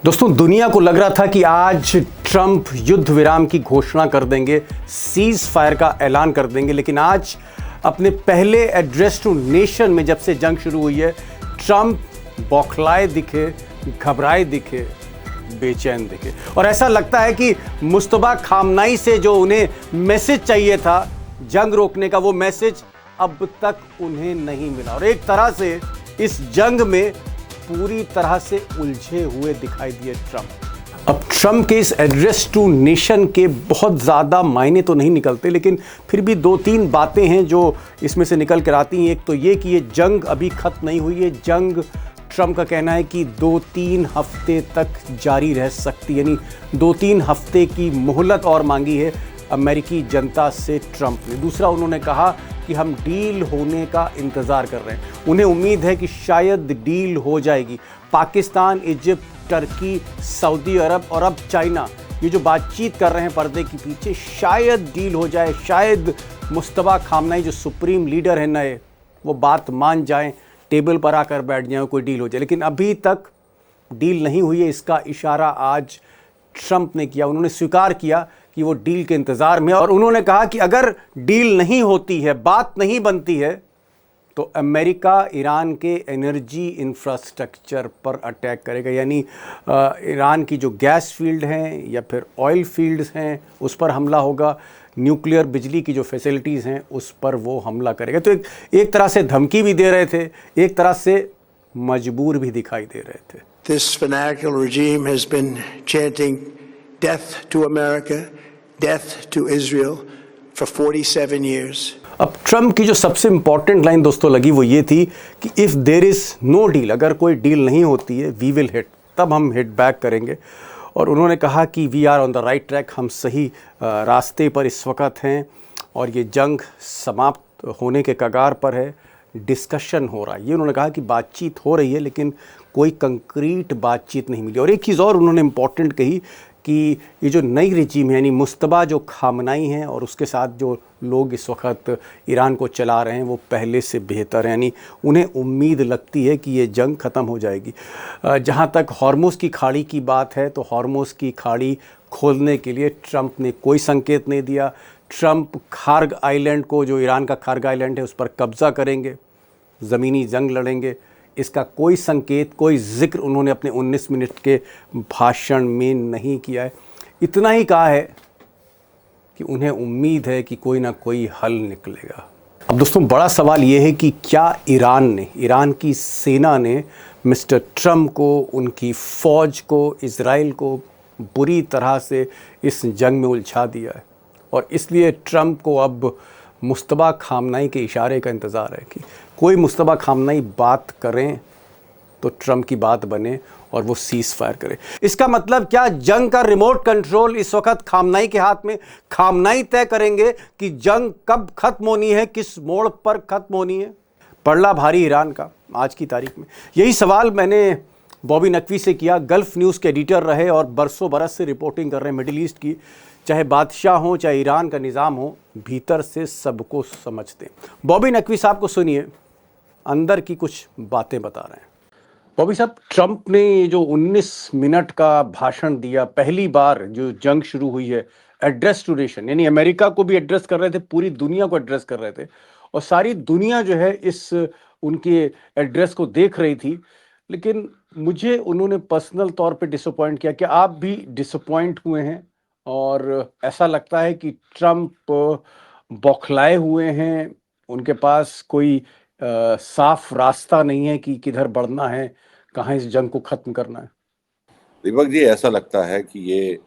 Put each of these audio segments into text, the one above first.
दोस्तों, दुनिया को लग रहा था कि आज ट्रंप युद्ध विराम की घोषणा कर देंगे, सीज फायर का ऐलान कर देंगे, लेकिन आज अपने पहले एड्रेस टू नेशन में जब से जंग शुरू हुई है, ट्रंप बौखलाए दिखे, घबराए दिखे, बेचैन दिखे। और ऐसा लगता है कि मुस्तबा खामनाई से जो उन्हें मैसेज चाहिए था जंग रोकने का, वो मैसेज अब तक उन्हें नहीं मिला। और एक तरह से इस जंग में पूरी तरह से उलझे हुए दिखाई दिए ट्रंप। अब ट्रंप के इस एड्रेस टू नेशन के बहुत ज़्यादा मायने तो नहीं निकलते, लेकिन फिर भी दो तीन बातें हैं जो इसमें से निकल कर आती हैं। एक तो ये कि ये जंग अभी ख़त्म नहीं हुई है। जंग, ट्रंप का कहना है कि 2-3 हफ्ते तक जारी रह सकती है, यानी 2-3 हफ्ते की मोहलत और मांगी है अमेरिकी जनता से ट्रंप ने। दूसरा, उन्होंने कहा कि हम डील होने का इंतज़ार कर रहे हैं। उन्हें उम्मीद है कि शायद डील हो जाएगी। पाकिस्तान, इजिप्ट, टर्की, सऊदी अरब और अब चाइना, ये जो बातचीत कर रहे हैं पर्दे के पीछे, शायद डील हो जाए। शायद मुस्तबा खामनाई जो सुप्रीम लीडर है नए, वो बात मान जाएं, टेबल पर आकर बैठ जाएं, कोई डील हो जाए। लेकिन अभी तक डील नहीं हुई है, इसका इशारा आज ट्रंप ने किया। उन्होंने स्वीकार किया कि वो डील के इंतज़ार में, और उन्होंने कहा कि अगर डील नहीं होती है, बात नहीं बनती है, तो अमेरिका ईरान के एनर्जी इंफ्रास्ट्रक्चर पर अटैक करेगा। यानी ईरान की जो गैस फील्ड हैं या फिर ऑयल फील्ड्स हैं, उस पर हमला होगा। न्यूक्लियर बिजली की जो फैसिलिटीज़ हैं, उस पर वो हमला करेगा। तो एक तरह से धमकी भी दे रहे थे, एक तरह से मजबूर भी दिखाई दे रहे थे। This fanatical regime has been chanting death to America, death to Israel for 47 years. अब ट्रंप की जो सबसे इंपॉर्टेंट लाइन दोस्तों लगी वो ये थी कि if there is no deal, अगर कोई डील नहीं होती है, वी विल हिट, तब हम हिट बैक करेंगे। और उन्होंने कहा कि we are on the right track, हम सही रास्ते पर इस वक्त हैं और ये जंग समाप्त होने के कगार पर है। डिस्कशन हो रहा है, ये उन्होंने कहा कि बातचीत हो रही है, लेकिन कोई कंक्रीट बातचीत नहीं मिली। और एक चीज़ और उन्होंने इम्पॉर्टेंट कही कि ये जो नई रिजीम है, यानी मुस्तबा जो खामनाई हैं और उसके साथ जो लोग इस वक्त ईरान को चला रहे हैं, वो पहले से बेहतर हैं। यानी उन्हें उम्मीद लगती है कि ये जंग ख़त्म हो जाएगी। जहाँ तक हॉर्मुज़ की खाड़ी की बात है, तो हॉर्मुज़ की खाड़ी खोलने के लिए ट्रंप ने कोई संकेत नहीं दिया। ट्रंप खार्ग आइलैंड को, जो ईरान का खार्ग आइलैंड है, उस पर कब्ज़ा करेंगे, ज़मीनी जंग लड़ेंगे, इसका कोई संकेत, कोई जिक्र उन्होंने अपने 19 मिनट के भाषण में नहीं किया है। इतना ही कहा है कि उन्हें उम्मीद है कि कोई ना कोई हल निकलेगा। अब दोस्तों, बड़ा सवाल ये है कि क्या ईरान की सेना ने मिस्टर ट्रंप को, उनकी फ़ौज को, इजराइल को बुरी तरह से इस जंग में उलझा दिया है। और इसलिए ट्रंप को अब मुस्तबा खामनाई के इशारे का इंतज़ार है कि कोई मुस्तबा खामनाई बात करें तो ट्रंप की बात बने और वो सीज़ फायर करे। इसका मतलब क्या, जंग का रिमोट कंट्रोल इस वक्त खामनाई के हाथ में? खामनाई तय करेंगे कि जंग कब ख़त्म होनी है, किस मोड़ पर ख़त्म होनी है? पड़ला भारी ईरान का आज की तारीख में। यही सवाल मैंने बॉबी नकवी से किया। गल्फ़ न्यूज़ के एडिटर रहे और बरसों बरस से रिपोर्टिंग कर रहे हैं मिडिल ईस्ट की। चाहे बादशाह हो, चाहे ईरान का निज़ाम हो, भीतर से सबको समझते हैं। बॉबी नकवी साहब को सुनिए, अंदर की कुछ बातें बता रहे हैं। बॉबी साहब, ट्रंप ने जो 19 मिनट का भाषण दिया, पहली बार जो जंग शुरू हुई है, एड्रेस टू नेशन, यानी अमेरिका को भी एड्रेस कर रहे थे, पूरी दुनिया को एड्रेस कर रहे थे, और सारी दुनिया जो है इस उनके एड्रेस को देख रही थी। लेकिन मुझे उन्होंने पर्सनल तौर पे डिसअपॉइंट किया। क्या आप भी डिसअपॉइंट हुए हैं? और ऐसा लगता है कि ट्रंप बौखलाए हुए हैं, उनके पास कोई साफ रास्ता नहीं है कि किधर बढ़ना है, कहाँ इस जंग को ख़त्म करना है? दीपक जी, ऐसा लगता है कि ये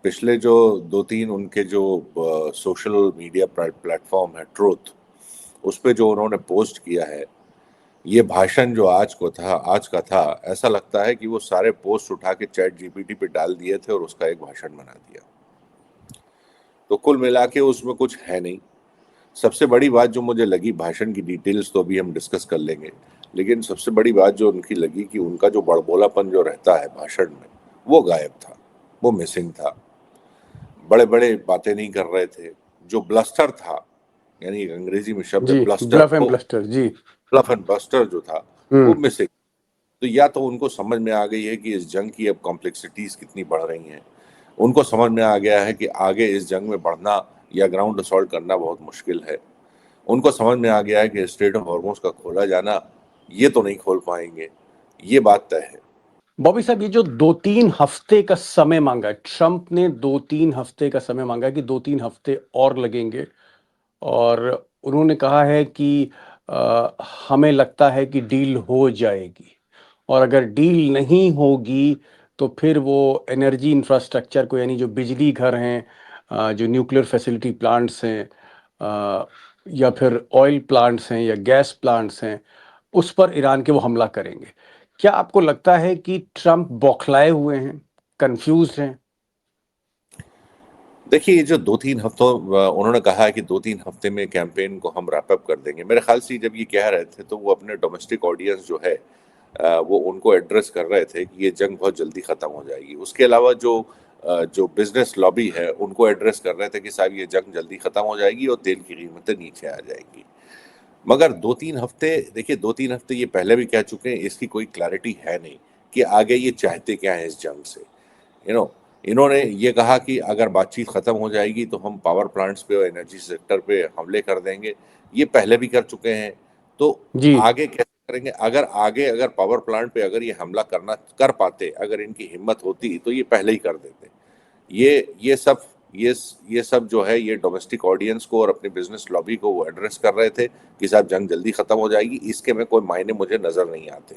पिछले जो 2-3 उनके जो सोशल मीडिया प्लेटफॉर्म है ट्रूथ, उस पे जो उन्होंने पोस्ट किया है, ये भाषण जो आज का था, ऐसा लगता है कि वो सारे पोस्ट उठा के चैट जीपीटी पे डाल दिए थे और उसका एक भाषण बना दिया। तो कुल मिला के उसमें कुछ है नहीं। सबसे बड़ी बात जो मुझे लगी, भाषण की डिटेल्स तो अभी हम डिस्कस कर लेंगे, लेकिन सबसे बड़ी बात जो उनकी लगी कि उनका जो बड़बोलापन जो रहता है भाषण में, वो गायब था, वो मिसिंग था। बड़े बड़े बातें नहीं कर रहे थे। जो ब्लस्टर था, यानी अंग्रेजी में शब्द है ब्लस्टर, ब्लफ एंड ब्लस्टर, जी, ब्लफ एंड बस्टर जो था, वो मिसिंग। तो या तो उनको समझ में आ गई है कि इस जंग की अब कॉम्प्लेक्सिटीज कितनी बढ़ रही हैं, उनको समझ में आ गया है कि आगे इस जंग में बढ़ना या ग्राउंड असॉल्ट करना बहुत मुश्किल है, उनको समझ में आ गया है कि स्ट्रेट ऑफ हॉर्मुज का खोला जाना ये तो नहीं खोल पाएंगे, ये बात तय है। बॉबी साहब, ये जो 2-3 हफ्ते का समय मांगा है, ट्रंप ने 2-3 हफ्ते का समय मांगा है कि 2-3 हफ्ते और लगेंगे, और उन्होंने कहा है कि हमें लगता है कि डील हो जाएगी, और अगर डील नहीं होगी तो फिर वो एनर्जी इंफ्रास्ट्रक्चर को, यानी जो बिजली घर हैं, जो न्यूक्लियर फैसिलिटी प्लांट्स हैं, अ, या फिर ऑयल प्लांट्स हैं या गैस प्लांट्स हैं, उस पर ईरान के वो हमला करेंगे। क्या आपको लगता है कि ट्रंप बौखलाए हुए हैं, कंफ्यूज्ड हैं? देखिए, ये जो 2-3 हफ्तों उन्होंने कहा है कि 2-3 हफ्ते में कैंपेन को हम रैप अप कर देंगे। मेरे ख़्याल से जब ये कह रहे थे तो वो अपने डोमेस्टिक ऑडियंस जो है वो उनको एड्रेस कर रहे थे कि ये जंग बहुत जल्दी ख़त्म हो जाएगी। उसके अलावा जो बिज़नेस लॉबी है उनको एड्रेस कर रहे थे कि साहब ये जंग जल्दी ख़त्म हो जाएगी और तेल की कीमतें नीचे आ जाएँगी। मगर 2-3 हफ्ते, देखिए 2-3 हफ्ते ये पहले भी कह चुके हैं, इसकी कोई क्लैरिटी है नहीं कि आगे ये चाहते क्या हैं इस जंग से। यू नो इन्होंने ये कहा कि अगर बातचीत खत्म हो जाएगी तो हम पावर प्लांट्स पे और एनर्जी सेक्टर पे हमले कर देंगे, ये पहले भी कर चुके हैं। तो जी। आगे कैसे करेंगे? अगर पावर प्लांट पे अगर ये हमला करना कर पाते, अगर इनकी हिम्मत होती तो ये पहले ही कर देते। ये सब ये ये सब जो है ये डोमेस्टिक ऑडियंस को और अपने बिजनेस लॉबी को वो एड्रेस कर रहे थे कि साहब जंग जल्दी खत्म हो जाएगी, इसके में कोई मायने मुझे नजर नहीं आते।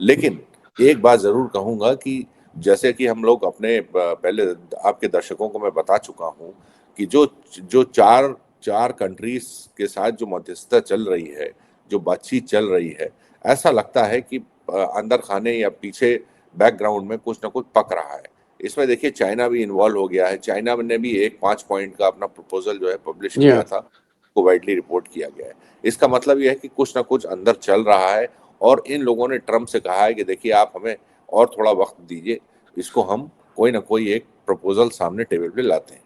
लेकिन एक बात जरूर कहूंगा कि जैसे कि हम लोग अपने पहले आपके दर्शकों को मैं बता चुका हूं कि जो जो चार चार कंट्रीज के साथ जो मध्यस्थता चल रही है, जो बातचीत चल रही है, ऐसा लगता है कि अंदर खाने या पीछे बैकग्राउंड में कुछ ना कुछ पक रहा है। इसमें देखिए चाइना भी इन्वॉल्व हो गया है। चाइना ने भी एक 5 पॉइंट का अपना प्रपोजल जो है पब्लिश जी किया हाँ। था, को वाइडली रिपोर्ट किया गया है। इसका मतलब यह है कि कुछ ना कुछ अंदर चल रहा है, और इन लोगों ने ट्रम्प से कहा है कि देखिए आप हमें और थोड़ा वक्त दीजिए, इसको हम कोई ना कोई एक प्रपोजल सामने टेबल पे लाते हैं।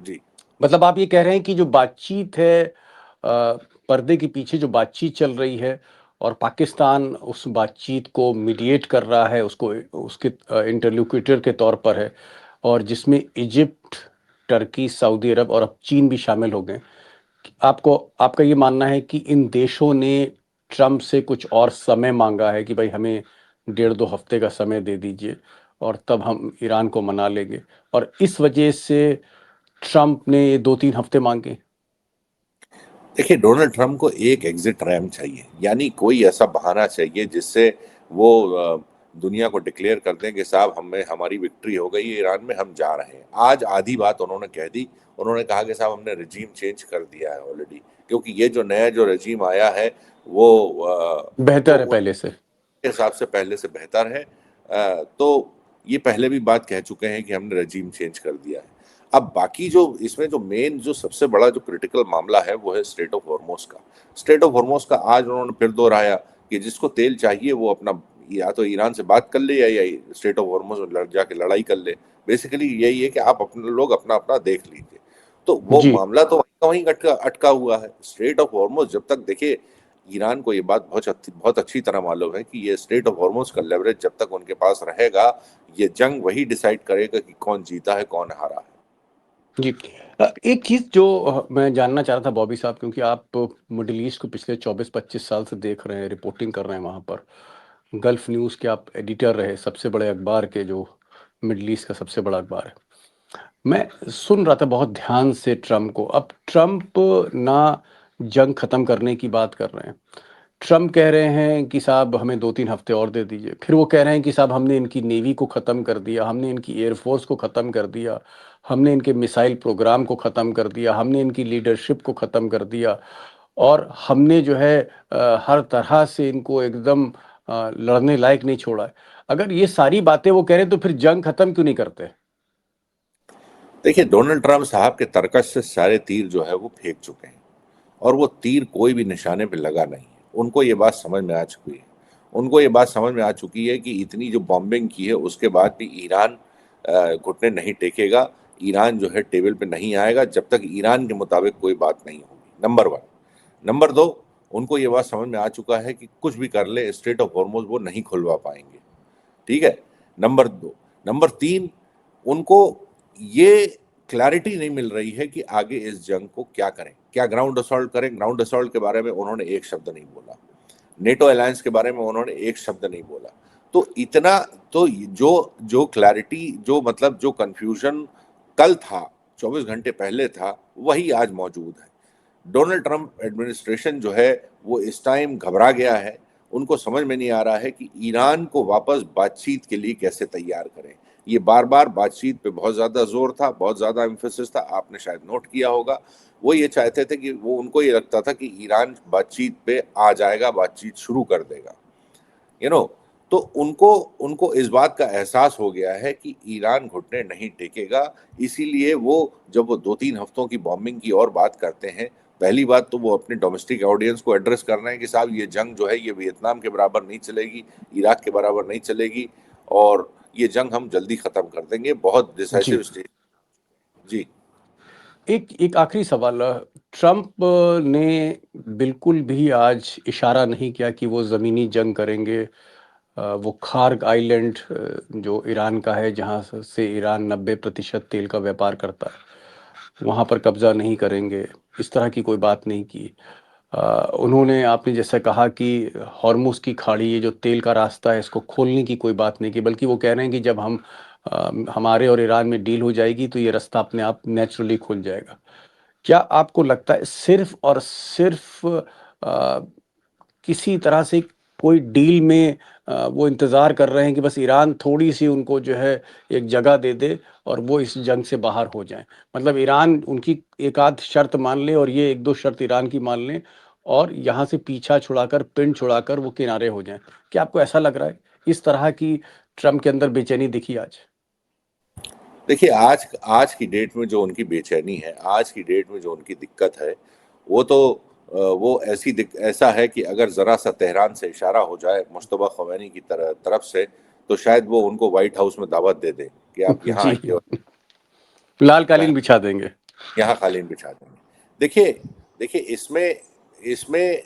जी। मतलब आप ये कह रहे हैं कि जो बातचीत है, पर्दे के पीछे जो बातचीत चल रही है, और पाकिस्तान उस बातचीत को मीडिएट कर रहा है, उसको उसके इंटरलोक्यूटर के तौर पर है, और जिसमें इजिप्ट, टर्की, सऊदी अरब और अब चीन भी शामिल हो गए। आपको आपका ये मानना है कि इन देशों ने ट्रंप से कुछ और समय मांगा है कि भाई हमें 1.5-2 हफ्ते का समय दे दीजिए, और तब हम ईरान को मना लेंगे, और इस वजह से ट्रंप ने ये 2-3 हफ्ते मांगे? देखिए, डोनाल्ड ट्रंप को एक एग्जिट रैम्प चाहिए, यानी कोई ऐसा बहाना चाहिए जिससे वो दुनिया को डिक्लेयर कर दें कि साहब हमें हमारी विक्ट्री हो गई है ईरान में, हम जा रहे हैं। आज आधी बात उन्होंने कह दी। उन्होंने कहा कि साहब हमने रजीम चेंज कर दिया है ऑलरेडी, क्योंकि ये जो नया जो रजीम आया है वो बेहतर है उनके पहले से। हिसाब से पहले से बेहतर है। तो ये पहले भी बात कह चुके हैं कि हमने रजीम चेंज कर दिया है। अब बाकी जो इसमें जो मेन जो सबसे बड़ा जो क्रिटिकल मामला है वो है स्ट्रेट ऑफ हॉर्मोज का। स्ट्रेट ऑफ हॉर्मोज का आज उन्होंने फिर दोहराया कि जिसको तेल चाहिए वो अपना या तो ईरान से बात कर ले या स्ट्रेट ऑफ हॉर्मोज में जाके लड़ाई कर ले। बेसिकली यही है कि आप अपने लोग अपना अपना देख लीजिए। तो वो जी। मामला तो वहीं का वहीं अटका अटका हुआ है। स्ट्रेट ऑफ हॉर्मोज जब तक, देखिए ईरान को ये बात बहुत अच्छी तरह मालूम है कि ये स्ट्रेट ऑफ हॉर्मोज का लेवरेज जब तक उनके पास रहेगा, ये जंग वही डिसाइड करेगा कि कौन जीता है कौन हारा है। जी। एक चीज़ जो मैं जानना चाह रहा था बॉबी साहब, क्योंकि आप मिडल ईस्ट को पिछले 24-25 साल से देख रहे हैं, रिपोर्टिंग कर रहे हैं वहाँ पर। गल्फ न्यूज़ के आप एडिटर रहे, सबसे बड़े अखबार के, जो मिडल ईस्ट का सबसे बड़ा अखबार है। मैं सुन रहा था बहुत ध्यान से ट्रंप को। अब ट्रंप ना जंग ख़त्म करने की बात कर रहे हैं। ट्रंप कह रहे हैं कि साहब हमें 2-3 हफ्ते और दे दीजिए। फिर वो कह रहे हैं कि साहब हमने इनकी नेवी को ख़त्म कर दिया, हमने इनकी एयरफोर्स को ख़त्म कर दिया, हमने इनके मिसाइल प्रोग्राम को ख़त्म कर दिया, हमने इनकी लीडरशिप को ख़त्म कर दिया, और हमने जो है हर तरह से इनको एकदम लड़ने लायक नहीं छोड़ा है। अगर ये सारी बातें वो कह रहे हैं, तो फिर जंग ख़त्म क्यों नहीं करते? देखिए, डोनाल्ड ट्रंप साहब के तरकश से सारे तीर जो है वो फेंक चुके हैं, और वो तीर कोई भी निशाने पे लगा नहीं है। उनको ये बात समझ में आ चुकी है। उनको ये बात समझ में आ चुकी है कि इतनी जो बॉम्बिंग की है उसके बाद भी ईरान घुटने नहीं टेकेगा। ईरान जो है टेबल पे नहीं आएगा जब तक ईरान के मुताबिक कोई बात नहीं होगी। Number one. नंबर दो, उनको ये बात समझ में आ चुका है कि कुछ भी कर ले स्ट्रेट ऑफ हॉर्मुज वो नहीं खुलवा पाएंगे। ठीक है, नंबर 2। नंबर 3, उनको ये क्लैरिटी नहीं मिल रही है कि आगे इस जंग को क्या करें, क्या ग्राउंड असॉल्ट करें। ग्राउंड असॉल्ट के बारे में उन्होंने एक शब्द नहीं बोला, नेटो अलायंस के बारे में उन्होंने एक शब्द नहीं बोला। तो इतना, तो जो जो क्लैरिटी, जो मतलब जो कंफ्यूजन कल था, 24 घंटे पहले था, वही आज मौजूद है। डोनाल्ड ट्रंप एडमिनिस्ट्रेशन जो है वो इस टाइम घबरा गया है। उनको समझ में नहीं आ रहा है कि ईरान को वापस बातचीत के लिए कैसे तैयार करें। ये बार बार बातचीत पे बहुत ज़्यादा जोर था, बहुत ज़्यादा एम्फेसिस था, आपने शायद नोट किया होगा। वो ये चाहते थे कि वो, उनको ये लगता था कि ईरान बातचीत पे आ जाएगा, बातचीत शुरू कर देगा, यू नो। तो उनको उनको इस बात का एहसास हो गया है कि ईरान घुटने नहीं टेकेगा। इसीलिए वो, जब वो 2-3 हफ्तों की बॉम्बिंग की और बात करते हैं, पहली बात तो वो अपने डोमेस्टिक ऑडियंस को एड्रेस कर रहे हैं कि साहब ये जंग जो है ये वियतनाम के बराबर नहीं चलेगी, इराक के बराबर नहीं चलेगी, और ये जंग हम जल्दी खत्म कर देंगे, बहुत जी। Decisive stage. जी। एक एक आखिरी सवाल, ट्रंप ने बिल्कुल भी आज इशारा नहीं किया कि वो ज़मीनी जंग करेंगे। वो खार्ग आइलैंड, जो ईरान का है, जहाँ से ईरान 90% तेल का व्यापार करता है, वहाँ पर कब्जा नहीं करेंगे, इस तरह की कोई बात नहीं की। उन्होंने, आपने जैसे कहा कि हॉर्मुज़ की खाड़ी, ये जो तेल का रास्ता है, इसको खोलने की कोई बात नहीं की, बल्कि वो कह रहे हैं कि जब हमारे और ईरान में डील हो जाएगी तो ये रास्ता अपने आप नेचुरली खुल जाएगा। क्या आपको लगता है सिर्फ और सिर्फ किसी तरह से कोई डील में वो इंतज़ार कर रहे हैं कि बस ईरान थोड़ी सी उनको जो है एक जगह दे दे और वो इस जंग से बाहर हो जाएं? मतलब ईरान उनकी एक आध शर्त मान ले और ये एक दो शर्त ईरान की मान लें और यहाँ से पीछा छुड़ाकर, पिंड छुड़ाकर वो किनारे हो जाएं। क्या आपको ऐसा लग रहा है? इस तरह की ट्रम्प के अंदर बेचैनी दिखी आज? देखिए, आज आज की डेट में जो उनकी बेचैनी है, आज की डेट में जो उनकी दिक्कत है, वो तो वो ऐसा है कि अगर ज़रा सा तेहरान से इशारा हो जाए मुश्तबा ख़ुमैनी की तरफ से, तो शायद वो उनको व्हाइट हाउस में दावत दे दें कि आप यहाँ जी, आइए और लाल कालीन बिछा देंगे। यहाँ कालीन बिछा देंगे। देखिए, देखिए इसमें इसमें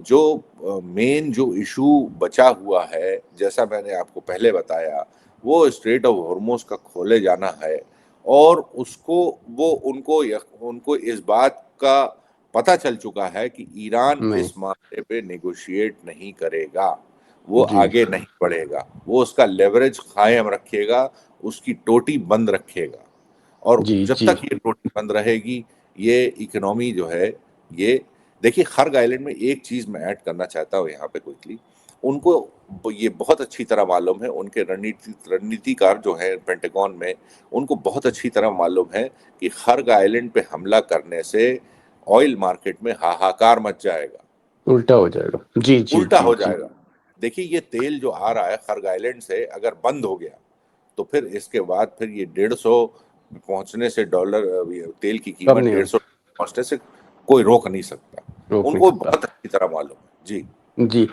जो मेन जो इशू बचा हुआ है, जैसा मैंने आपको पहले बताया, वो स्ट्रेट ऑफ हॉर्मुज़ का खोले जाना है, और उसको वो उनको इस बात का पता चल चुका है कि ईरान नहीं। इस मामले पे नेगोशिएट नहीं करेगा, वो जी, आगे नहीं बढ़ेगा, वो उसका लेवरेज कायम रखेगा, उसकी टोटी बंद रखेगा। और जी, जब जी। तक ये टोटी बंद रहेगी, ये इकोनॉमी जो है, ये देखिए, खर्ग आइलैंड में एक चीज़ मैं ऐड करना चाहता हूँ यहाँ पे क्विकली। उनको ये बहुत अच्छी तरह मालूम है, उनके रणनीतिकार जो हैं पेंटागन में, उनको बहुत अच्छी तरह मालूम है कि खर्ग आइलैंड पे हमला करने से ऑयल मार्केट में हाहाकार मच जाएगा, उल्टा हो जाएगा। जी, जी, उल्टा जी, हो जी। जाएगा। देखिए, ये तेल जो आ रहा है खर्ग आइलैंड से, अगर बंद हो गया, तो फिर इसके बाद फिर ये 150 पहुंचने से, तेल की कम कीमत नहीं हो, 150 पहुंचने से कोई रोक नहीं सकता। रोक नहीं उनको सकता। बहुत अच्छी तरह मालूम है। जी। जी।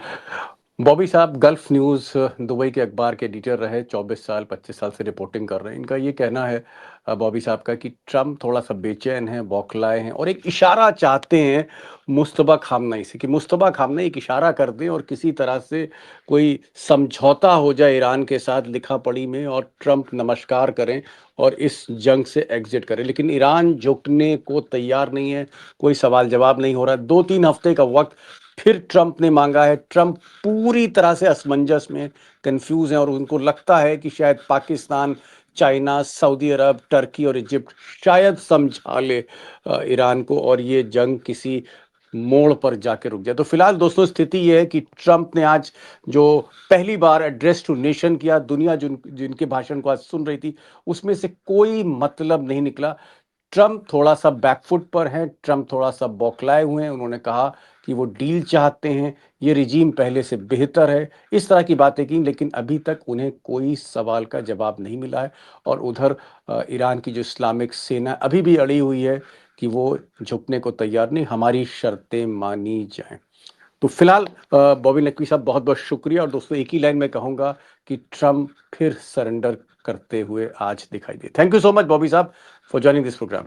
बॉबी साहब गल्फ न्यूज़ दुबई के अखबार के एडिटर रहे, 24 साल 25 साल से रिपोर्टिंग कर रहे हैं। इनका ये कहना है, बॉबी साहब का, कि ट्रम्प थोड़ा सा बेचैन है, बौखलाए हैं और एक इशारा चाहते हैं मुस्तबा खामनई से, कि मुस्तबा खामनई एक इशारा कर दें और किसी तरह से कोई समझौता हो जाए ईरान के साथ लिखा पढ़ी में और ट्रम्प नमस्कार करें और इस जंग से एग्जिट करें। लेकिन ईरान झुकने को तैयार नहीं है, कोई सवाल जवाब नहीं हो रहा है। 2-3 हफ्ते का वक्त फिर ट्रंप ने मांगा है। ट्रंप पूरी तरह से असमंजस में, कंफ्यूज हैं और उनको लगता है कि शायद पाकिस्तान, चाइना, सऊदी अरब, टर्की और इजिप्ट शायद समझा ले ईरान को और ये जंग किसी मोड़ पर जाके रुक जाए। तो फिलहाल दोस्तों स्थिति ये है कि ट्रंप ने आज जो पहली बार एड्रेस टू नेशन किया, दुनिया जिनके भाषण को आज सुन रही थी, उसमें से कोई मतलब नहीं निकला। ट्रम्प थोड़ा सा बैकफुट पर हैं, ट्रम्प थोड़ा सा बौखलाए हुए हैं। उन्होंने कहा कि वो डील चाहते हैं, ये रिजीम पहले से बेहतर है, इस तरह की बातें की, लेकिन अभी तक उन्हें कोई सवाल का जवाब नहीं मिला है। और उधर ईरान की जो इस्लामिक सेना अभी भी अड़ी हुई है कि वो झुकने को तैयार नहीं, हमारी शर्तें मानी जाएं। तो फिलहाल बॉबी नकवी साहब, बहुत बहुत शुक्रिया। और दोस्तों एक ही लाइन में कहूंगा कि ट्रम्प फिर सरेंडर करते हुए आज दिखाई दे। Thank you so much Bobby sahab for joining this programme.